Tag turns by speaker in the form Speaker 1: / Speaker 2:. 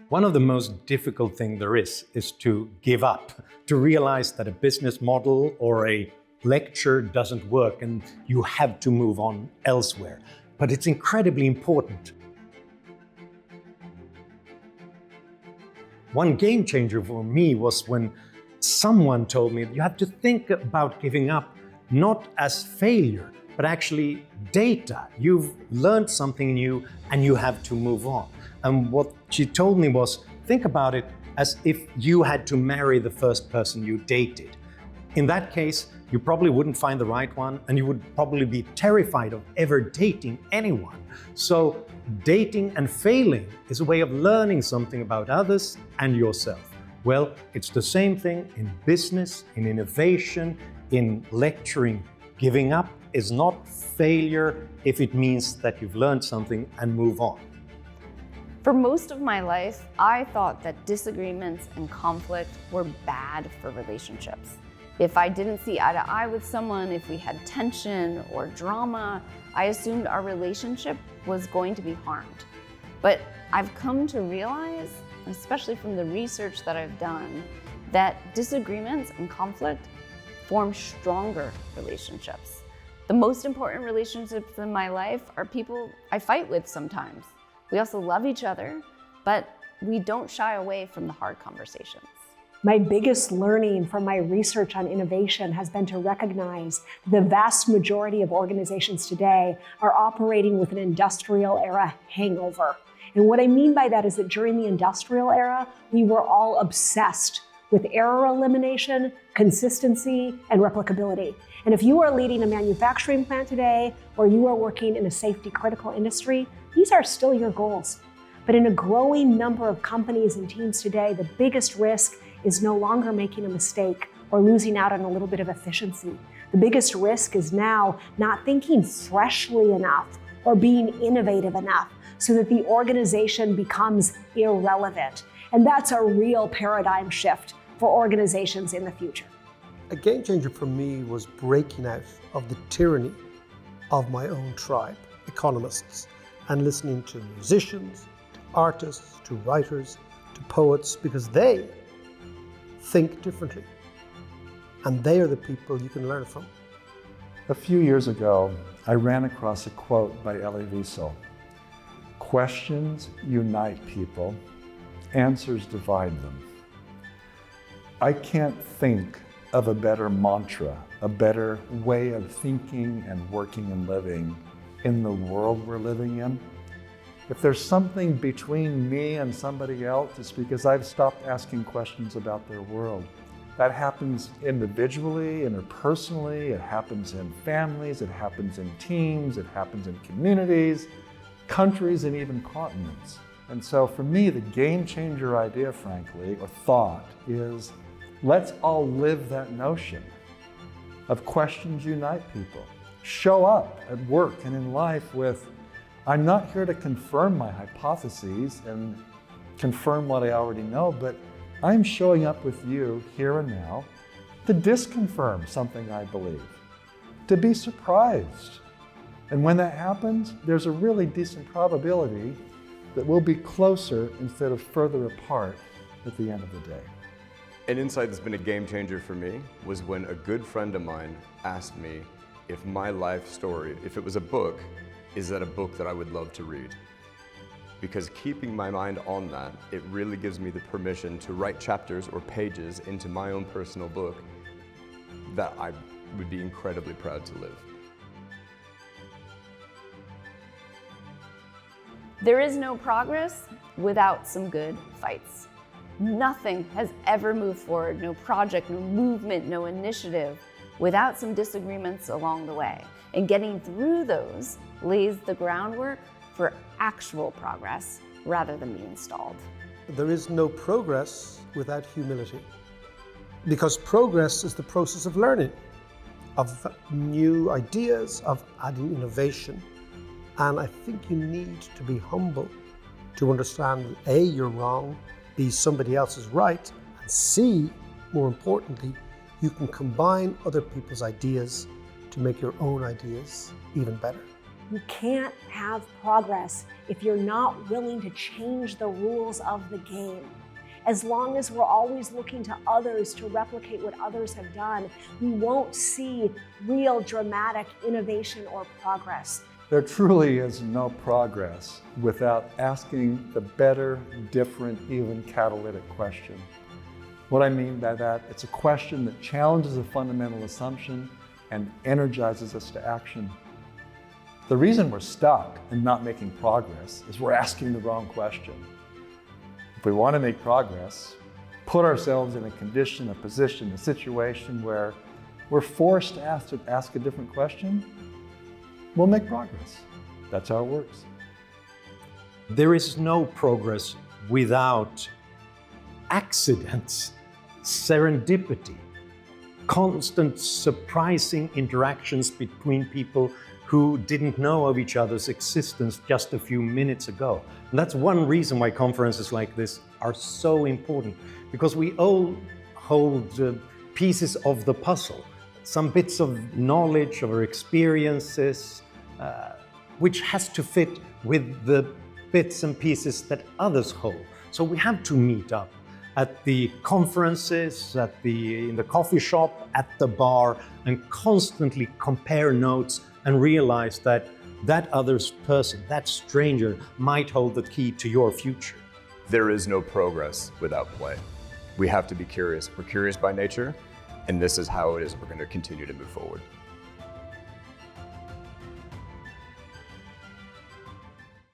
Speaker 1: One of the most difficult things there is to give up, to realize that a business model or a lecture doesn't work and you have to move on elsewhere. But it's incredibly important. One game changer for me was when someone told me you have to think about giving up not as failure, but actually data. You've learned something new and you have to move on. And what she told me was, think about it as if you had to marry the first person you dated. In that case, you probably wouldn't find the right one and you would probably be terrified of ever dating anyone. So dating and failing is a way of learning something about others and yourself. Well, it's the same thing in business, in innovation, in lecturing. Giving up is not failure if it means that you've learned something and move on.
Speaker 2: For most of my life, I thought that disagreements and conflict were bad for relationships. If I didn't see eye to eye with someone, if we had tension or drama, I assumed our relationship was going to be harmed. But I've come to realize, especially from the research that I've done, that disagreements and conflict form stronger relationships. The most important relationships in my life are people I fight with sometimes. We also love each other, but we don't shy away from the hard conversations.
Speaker 3: My biggest learning from my research on innovation has been to recognize the vast majority of organizations today are operating with an industrial era hangover. And what I mean by that is that during the industrial era, we were all obsessed with error elimination, consistency, and replicability. And if you are leading a manufacturing plant today, or you are working in a safety critical industry, these are still your goals. But in a growing number of companies and teams today, the biggest risk is no longer making a mistake or losing out on a little bit of efficiency. The biggest risk is now not thinking freshly enough or being innovative enough so that the organization becomes irrelevant. And that's a real paradigm shift for organizations in the future.
Speaker 4: A game changer for me was breaking out of the tyranny of my own tribe, economists, and listening to musicians, to artists, to writers, to poets, because they think differently. And they are the people you can learn from.
Speaker 5: A few years ago, I ran across a quote by Elie Wiesel. Questions unite people, answers divide them. I can't think of a better mantra, a better way of thinking and working and living in the world we're living in. If there's something between me and somebody else, it's because I've stopped asking questions about their world. That happens individually, interpersonally, it happens in families, it happens in teams, it happens in communities, countries, and even continents. And so for me, the game changer idea, frankly, or thought, is let's all live that notion of questions unite people. Show up at work and in life with, I'm not here to confirm my hypotheses and confirm what I already know, but I'm showing up with you here and now to disconfirm something I believe, to be surprised. And when that happens, there's a really decent probability that we'll be closer instead of further apart at the end of the day.
Speaker 6: An insight that's been a game changer for me was when a good friend of mine asked me if my life story, if it was a book, is that a book that I would love to read? Because keeping my mind on that, it really gives me the permission to write chapters or pages into my own personal book that I would be incredibly proud to live.
Speaker 2: There is no progress without some good fights. Nothing has ever moved forward, no project, no movement, no initiative, without some disagreements along the way. And getting through those lays the groundwork for actual progress rather than being stalled.
Speaker 4: There is no progress without humility, because progress is the process of learning, of new ideas, of adding innovation. And I think you need to be humble to understand that A, you're wrong, B, somebody else is right, and C, more importantly, you can combine other people's ideas to make your own ideas even better.
Speaker 3: You can't have progress if you're not willing to change the rules of the game. As long as we're always looking to others to replicate what others have done, we won't see real dramatic innovation or progress.
Speaker 5: There truly is no progress without asking the better, different, even catalytic question. What I mean by that, it's a question that challenges a fundamental assumption and energizes us to action. The reason we're stuck and not making progress is we're asking the wrong question. If we want to make progress, put ourselves in a condition, a position, a situation where we're forced to ask a different question, we'll make progress. That's how it works.
Speaker 1: There is no progress without accidents, serendipity, constant surprising interactions between people who didn't know of each other's existence just a few minutes ago. And that's one reason why conferences like this are so important, because we all hold pieces of the puzzle, some bits of knowledge, of our experiences, which has to fit with the bits and pieces that others hold. So we have to meet up at the conferences, in the coffee shop, at the bar, and constantly compare notes and realize that that other person, that stranger, might hold the key to your future.
Speaker 6: There is no progress without play. We have to be curious. We're curious by nature, and this is how it is we're going to continue to move forward.